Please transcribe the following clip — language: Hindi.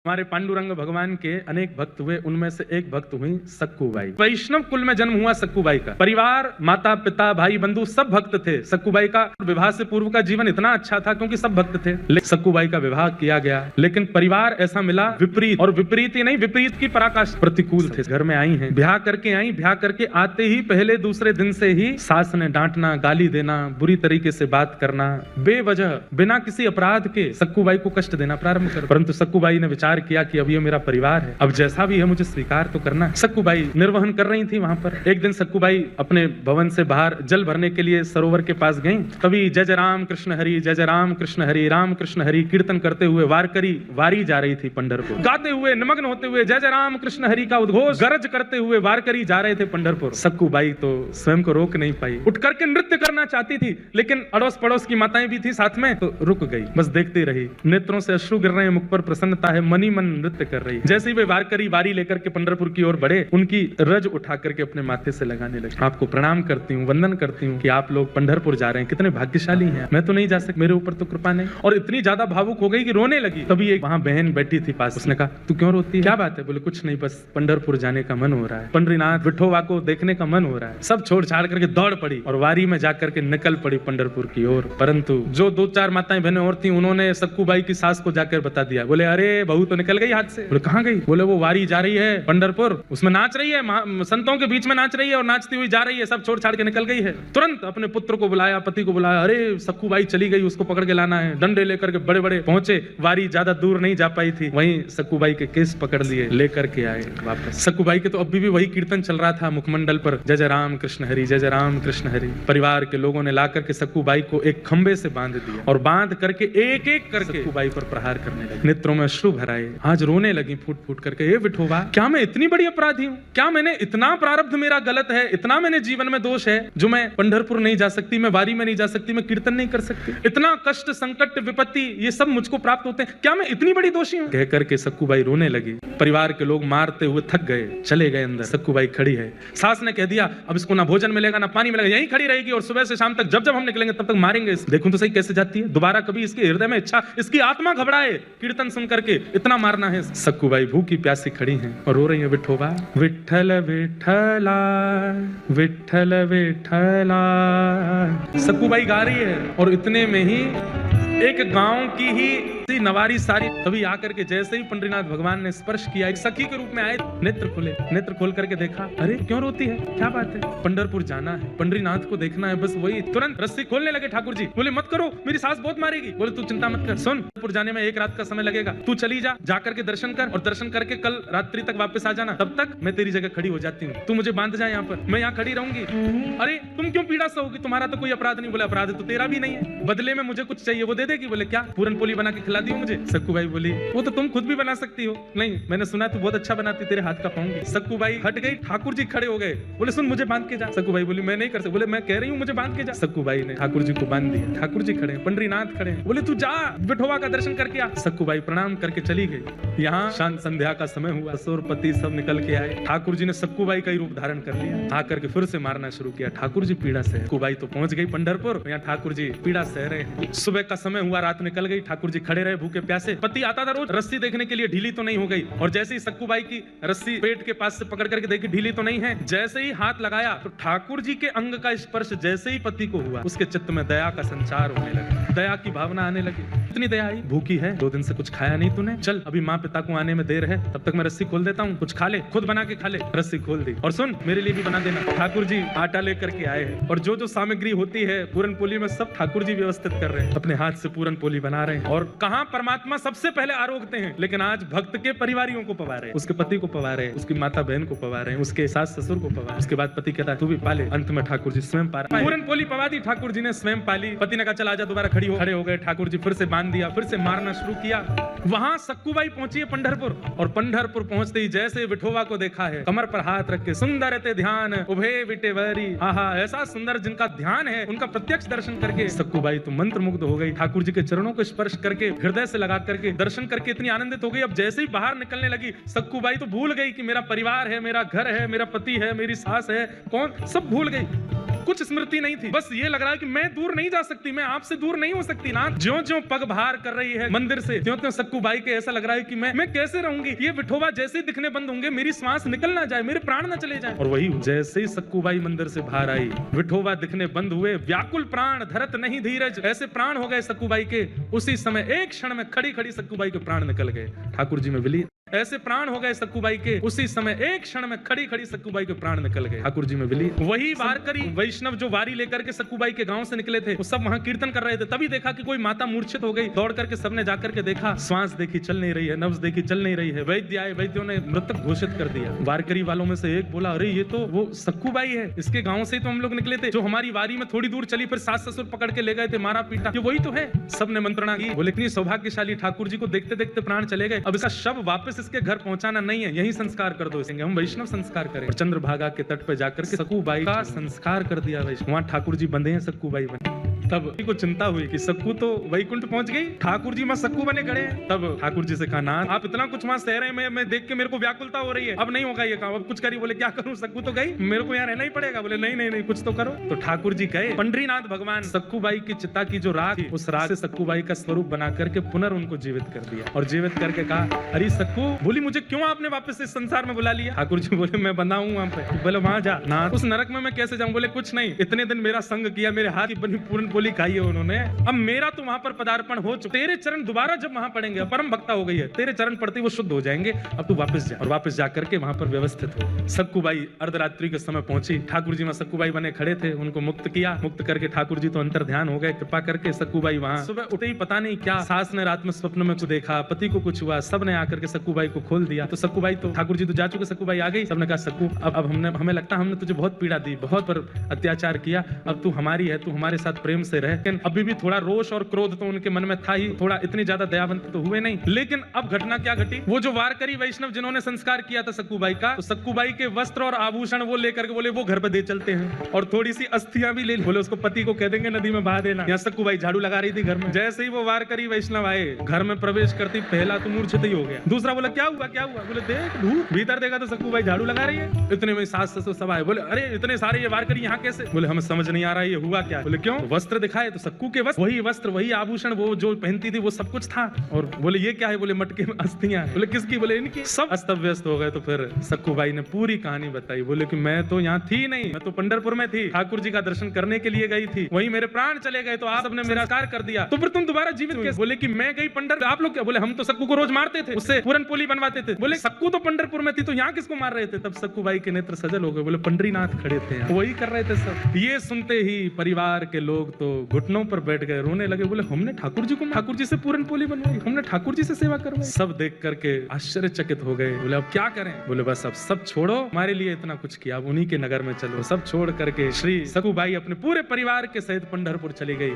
हमारे पांडुरंग भगवान के अनेक भक्त हुए, उनमें से एक भक्त हुई सक्कूबाई। वैष्णव कुल में जन्म हुआ सक्कूबाई का। परिवार, माता पिता, भाई बंधु सब भक्त थे। सक्कूबाई का विवाह से पूर्व का जीवन इतना अच्छा था क्योंकि सब भक्त थे। लेकिन सक्कूबाई का विवाह किया गया, लेकिन परिवार ऐसा मिला विपरीत, और विपरीत ही नहीं, विपरीत की पराकाष्ठा, प्रतिकूल थे। घर में आई हैं, ब्याह करके आते ही पहले दूसरे दिन से ही सास ने डांटना, गाली देना, बुरी तरीके से बात करना, बेवजह बिना किसी अपराध के सक्कूबाई को कष्ट देना प्रारंभ कर। परंतु सक्कूबाई ने विचार किया कि अब ये मेरा परिवार है, अब जैसा भी है मुझे स्वीकार तो करना है। सक्कूबाई निर्वहन कर रही थी वहां पर। एक दिन सक्कूबाई अपने भवन से बाहर जल भरने के लिए सरोवर के पास गईं। तभी जय जय राम कृष्ण हरि, जय जय राम कृष्ण हरि, राम कृष्ण हरि कीर्तन करते हुए वारी जा रही थी पंढरपुर। गाते हुए, निमग्न होते हुए जय जय राम कृष्ण हरि का उद्घोष गरज करते हुए वारकरी जा रहे थे पंढरपुर। सक्कूबाई तो स्वयं को रोक नहीं पाई, उठ करके नृत्य करना चाहती थी, लेकिन अड़ोस पड़ोस की माताएं भी थी साथ में, तो रुक गई, बस देखती रही। नेत्रों से अश्रु गिर रहे हैं, मुख पर प्रसन्नता है, मनी मन नृत्य कर रही। जैसे ही वे वारकरी वारी लेकर के पंढरपुर की ओर बढ़े, उनकी रज उठा करके अपने माथे से लगाने लगे। आपको प्रणाम करती हूँ, वंदन करती हूँ कि आप लोग पंढरपुर जा रहे हैं, कितने भाग्यशाली हैं, मैं तो नहीं जा सकती, मेरे ऊपर तो कृपा नहीं। और इतनी ज्यादा भावुक हो गई कि रोने लगी। तभी एक वहां बहन बैठी थी पास, उसने कहा तू क्यों रोती है, क्या बात है? बोले कुछ नहीं, बस पंढरपुर जाने का मन हो रहा है, पंडरीनाथ विठोबा को देखने का मन हो रहा है। सब छोड़ छाड़ करके दौड़ पड़ी और वारी में जाकर के निकल पड़ी पंढरपुर की ओर। परंतु जो दो चार माताएं बहनें और थी, उन्होंने सक्कूबाई की सास को जाकर बता दिया। बोले अरे बहू तो निकल गई हाथ से। बोले कहाँ गई? बोले वो वारी जा रही है पंढरपुर, उसमें नाच रही है, संतों के बीच में नाच रही है और नाचती हुई जा रही है, सब छोड़ छाड़ के निकल गई है। तुरंत अपने पुत्र को बुलाया, पति को बुलाया, अरे सक्कूबाई चली गई, उसको पकड़ के लाना है। डंडे लेकर के बड़े बड़े पहुंचे, वारी ज्यादा दूर नहीं जा पाई थी, वहीं सक्कूबाई के केस पकड़ लिए, लेकर के आए वापस। सक्कूबाई के तो अभी भी वही कीर्तन चल रहा था मुखमंडल पर, जय जय राम कृष्ण हरि, जय जय राम कृष्ण हरि। परिवार के लोगों ने लाकर के सक्कूबाई को एक खंबे से बांध दिया और बांध करके एक एक करके सक्कूबाई पर प्रहार करने लगे। नेत्रों में अश्रु भर आए, आज रोने लगी फूट फूट करके, हे विठोबा क्या मैं इतनी बड़ी अपराधी हूँ? क्या मैंने इतना प्रारब्ध मेरा गलत है, इतना मैंने जीवन में दोष है जो मैं पंढरपुर नहीं जा सकती, मैं वारी में नहीं जा सकती, मैं कीर्तन नहीं कर सकती, इतना कष्ट संकट विपत्ति ये सब मुझको प्राप्त होते हैं, क्या मैं इतनी बड़ी दोषी हूँ? कह करके सक्कूबाई रोने लगी। परिवार के लोग मारते हुए थक गए, चले गए अंदर। सक्कूबाई खड़ी है, सास ने कह दिया अब इसको ना भोजन मिलेगा ना पानी मिलेगा, यहीं खड़ी रहेगी और सुबह से शाम तक जब जब हम निकलेंगे तब तक मारेंगे। देखूं तो सही कैसे जाती है, दोबारा कभी इसके हृदय में इच्छा, इसकी आत्मा घबराए कीर्तन सुन करके, इतना मारना है। सक्कूबाई भूखी प्यासी खड़ी हैं और रो रही है, विठोबा विठ्ठल विठ्ठला, विठ्ठल विठ्ठला। सक्कूबाई गा रही है और इतने में ही एक गांव की ही नवारी सारी तभी आकर के जैसे ही पंडरीनाथ भगवान ने स्पर्श किया, एक सखी के रूप में आए, नेत्र खुले, नेत्र खोल करके देखा, अरे क्यों रोती है, क्या बात है? पंढरपुर जाना है, पंडरीनाथ को देखना है, बस वही। तुरंत रस्सी खोलने लगे ठाकुर जी। बोले मत करो, मेरी सास बहुत मारेगी। बोले तू चिंता मत कर, सुन पंढरपुर जाने में एक रात का समय लगेगा, तू चली जा, जाकर के दर्शन कर और दर्शन करके कल रात्रि तक वापस आ जाना, तब तक मैं तेरी जगह खड़ी हो जाती हूँ, तू मुझे बांध जा यहाँ पर, मैं यहाँ खड़ी रहूंगी। अरे तुम क्यों पीड़ा सहोगी, तुम्हारा तो कोई अपराध नहीं। बोले अपराध तो तेरा भी नहीं है, बदले में मुझे कुछ चाहिए, वो दे देगी। बोले क्या? पूरन पोली बना के खिला दी मुझे। सक्कूबाई बोली वो तो तुम खुद भी बना सकती हो। नहीं, मैंने सुना तू बहुत अच्छा बनाती, तेरे हाथ का पाऊंगी। सक्कूबाई हट गई, ठाकुर जी खड़े हो गए, बोले सुन मुझे बांध के जा। सक्कूबाई बोली मैं नहीं कर सकती। बोले मैं कह रही हूँ मुझे बांध के जा। सक्कूबाई ने ठाकुर जी को बांध दिया, ठाकुर जी खड़े, पंडरीनाथ खड़े, बोले तू जा विठोबा का दर्शन करके आ। सक्कूबाई प्रणाम करके चली गई। यहाँ शांत संध्या का समय हुआ, ससुर-पति सब निकल के आए। ठाकुर जी ने सक्कूबाई का ही रूप धारण कर लिया, आकर के फिर से मारना शुरू किया। ठाकुर जी पीड़ा से, सक्कूबाई तो पहुंच गई पंढरपुर, यहाँ ठाकुर जी पीड़ा सह रहे हैं। सुबह का समय हुआ, रात निकल गई, ठाकुर जी खड़े रहे भूखे प्यासे। पति आता था रोज रस्सी देखने के लिए, ढीली तो नहीं हो गई, और जैसे ही सक्कूबाई की रस्सी पेट के पास से पकड़ करके देखी ढीली तो नहीं है, जैसे ही हाथ लगाया तो ठाकुर जी के अंग का स्पर्श जैसे ही पति को हुआ, उसके चित्त में दया का संचार होने लगा, दया की भावना आने लगी। इतनी दया आई, भूखी है, 2 दिन से कुछ खाया नहीं तूने, चल अभी माँ पिता को आने में देर है, तब तक मैं रस्सी खोल देता हूँ, कुछ खा ले, खुद बना के खा ले। रस्सी खोल दी, और सुन मेरे लिए भी बना देना। ठाकुर जी आटा लेकर के आए हैं और जो जो सामग्री होती है पूरन पोली में सब ठाकुर जी व्यवस्थित कर रहे हैं, अपने हाथ से पूरन पोली बना रहे हैं। और कहाँ परमात्मा सबसे पहले आरोगते हैं, लेकिन आज भक्त के परिवारियोयों को पवा रहे हैं, उसके पति को पवा रहे हैं, उसकी माता बहन को पवा रहे हैं, उसके सास ससुर को पवा। उसके बाद पति कहता है तू भी पाले, अंत में ठाकुर जी स्वयं पा रहे। पूरन पोली पवा दी, ठाकुर जी ने स्वयं पाली। पति ने कहा चल आजा, दोबारा खड़े हो गए। ठाकुर जी फिर से बांध दिया, फिर से मारना शुरू किया। वहां सक्कूबाई पहुंची है पंढरपुर, और पंढरपुर पहुंचते ही जैसे विठोबा को देखा है, कमर पर हाथ रख के सुंदर ते ध्यान उभे विटेवरी, आहा ऐसा सुंदर जिनका ध्यान है, उनका प्रत्यक्ष दर्शन करके सक्कूबाई तो मंत्र मुग्ध हो गई। ठाकुर जी के चरणों को स्पर्श करके हृदय से लगा करके दर्शन करके इतनी आनंदित हो गई। अब जैसे ही बाहर निकलने लगी, सक्कूबाई तो भूल गई कि मेरा परिवार है, मेरा घर है, मेरा पति है, मेरी सास है, कौन, सब भूल गई। कुछ स्मृति नहीं थी, बस ये लग रहा है कि मैं दूर नहीं जा सकती, मैं आपसे दूर नहीं हो सकती नाथ। ज्यों-ज्यों पग बाहर कर रही है मंदिर से, त्यों-त्यों सक्कूबाई के ऐसा लग रहा है कि मैं कैसे रहूंगी, ये विठोबा जैसे ही दिखने बंद होंगे मेरी सांस निकल ना जाए, मेरे प्राण ना चले जाए। और वही जैसे ही सक्कूबाई मंदिर से बाहर आई, विठोबा दिखने बंद हुए, व्याकुल प्राण धरत नहीं धीरज, ऐसे प्राण हो गए सक्कूबाई के। उसी समय एक क्षण में खड़ी खड़ी सक्कूबाई के प्राण निकल गए, ठाकुर जी में विलीन। ऐसे प्राण हो गए सक्कूबाई के, उसी समय एक क्षण में खड़ी खड़ी सक्कूबाई के प्राण निकल गए, ठाकुर जी में विलीन। वही वारकरी वैष्णव जो वारी लेकर के सक्कूबाई के गांव से निकले थे, वो सब वहां कीर्तन कर रहे थे। तभी देखा कि कोई माता मूर्छित हो गई, दौड़ करके सबने जाकर के देखा, श्वास देखी चल नहीं रही है, नब्ज देखी चल नहीं रही है। वैद्य आए, वैद्यों ने मृतक घोषित कर दिया। वारकरी वालों में से एक बोला, अरे ये तो वो सक्कूबाई है, इसके गाँव से तो हम लोग निकले थे, जो हमारी वारी में थोड़ी दूर चली, फिर सास ससुर पकड़ के ले गए थे, मारा पीटा, ये वही तो है। सबने मंत्रणा की, बोले इतनी सौभाग्यशाली, ठाकुर जी को देखते देखते प्राण चले गए, अब इसका शव वापस इसके घर पहुंचाना नहीं है, यही संस्कार कर दो इसे, हम वैष्णव संस्कार करें। और चंद्रभागा के तट पे जाकर के सक्कूबाई का संस्कार कर दिया वैष्णव। वहां ठाकुर जी बंधे हैं, सक्कूबाई बने। तब को चिंता हुई कि सक्कू तो वैकुंठ पहुंच गई, ठाकुर जी वहां सक्कू बने खड़े हैं। तब ठाकुर जी से कहा, नाथ आप इतना कुछ वहां सह रहे हैं, मैं देख के मेरे को व्याकुलता हो रही है, अब नहीं होगा ये काम, अब कुछ करिए। बोले क्या करूं, सक्कू तो गई, मेरे को यहाँ रहना ही पड़ेगा। बोले नहीं नहीं नहीं, कुछ तो करो। तो ठाकुर जी गए, पंडरीनाथ भगवान सक्कूबाई की चिता की जो राख थी, उस राख से सक्कूबाई का स्वरूप बना करके पुनः उनको जीवित कर दिया। और जीवित करके कहा, अरे सक्कू, बोली मुझे क्यों आपने वापस इस संसार में बुला लिया। ठाकुर जी बोले, मैं बंधा हूं वहां पे। बोले वहां जा ना, उस नरक में मैं कैसे जाऊं। बोले कुछ नहीं, इतने दिन मेरा संग किया, मेरे हाथ की बनी पूर्ण पोली खाई है उन्होंने, अब मेरा तो वहां पर पदार्पण हो चुका, तेरे चरण दोबारा जब वहां पड़ेंगे, परम भक्ता हो गई है, तेरे चरण पड़ते वो शुद्ध हो जाएंगे, अब तू वापस जा। और वापस जाकर के वहां पर व्यवस्थित हो। सक्कूबाई अर्धरात्रि के समय पहुंची, ठाकुर जी में सक्कूबाई बने खड़े थे, उनको मुक्त किया। मुक्त करके ठाकुर जी तो अंतर ध्यान हो गए, कृपा करके सक्कूबाई वहां सुबह उठे ही पता नहीं क्या सास ने रात में स्वप्न में कुछ देखा, पति को कुछ हुआ, सब ने आकर के सक्कूबाई को खोल दिया। तो सक्कूबाई तो ठाकुर जी तो जा चुके, सक्कूबाई आ गई। सबने कहा, सक्कू अब हमें लगता हमने तुझे बहुत पीड़ा दी, बहुत पर अत्याचार किया, अब तू हमारी है, तू हमारे साथ प्रेम से रह। लेकिन अभी भी थोड़ा रोष और क्रोध तो उनके मन में था ही, थोड़ा इतनी ज्यादा दयावंत तो हुए नहीं। लेकिन अब घटना क्या घटी, वो जो वारकरी वैष्णव जिन्होंने संस्कार किया था सक्कूबाई का, तो सक्कूबाई के वस्त्र और आभूषण वो लेकर के बोले वो घर पे दे चलते हैं, और थोड़ी सी अस्थियां भी ले, बोले उसको पति को कह देंगे नदी में बहा देना। यहाँ सक्कूबाई झाड़ू लगा रही थी घर में, जैसे ही वो वारकरी वैष्णव आए, घर में प्रवेश करती पहला तो मूर्छित ही हो गया, दूसरा बोला क्या हुआ क्या हुआ। बोले देख धूप, भीतर देखा तो सक्कूबाई झाड़ू लगा रही है। इतने में सास ससुर सब आए, बोले अरे इतने सारे ये वारकरी यहाँ कैसे। बोले हमें समझ नहीं आ रहा ये हुआ क्या। बोले क्यों, वस्त्र दिखाए तो सक्कू के वस्त्र, वही वस्त्र वही आभूषण वो जो पहनती थी वो सब कुछ था। और बोले ये क्या है, बोले मटके में अस्थियां। बोले किसकी, बोले इनकी। सब अस्त व्यस्त हो गए। तो फिर सक्कूबाई ने पूरी कहानी बताई, बोले कि मैं तो यहाँ थी नहीं, मैं तो पंढरपुर में थी, ठाकुर जी का दर्शन करने के लिए गई थी, वहीं मेरे प्राण चले गए, तो आप सबने मेरा कार्य कर दिया, तो फिर तुम दोबारा जीवित कैसे। बोले कि मैं गई पंडर, आप लोग क्या। बोले हम तो सक्कू को रोज मारते थे, उससे पूरन पोली बनवाते थे। बोले सक्कू तो पंढरपुर में थी, तो यहाँ किसको मार रहे थे। तब सक्कूबाई के नेत्र सजल हो गए, बोले पंडरीनाथ खड़े थे, वही कर रहे थे सब। ये सुनते ही परिवार के लोग तो घुटनों पर बैठ गए, रोने लगे। बोले हमने ठाकुर जी को, ठाकुर जी से पूरन पोली बनवाई, हमने ठाकुर जी से सेवा करवाई। सब देख करके आश्चर्यचकित हो गए। बोले अब क्या करें। बोले बस अब सब छोड़ो, हमारे लिए इतना कुछ किया, अब उन्हीं के नगर में चलो। सब छोड़ करके श्री सक्कूबाई अपने पूरे परिवार के सहित पंढरपुर चली गई।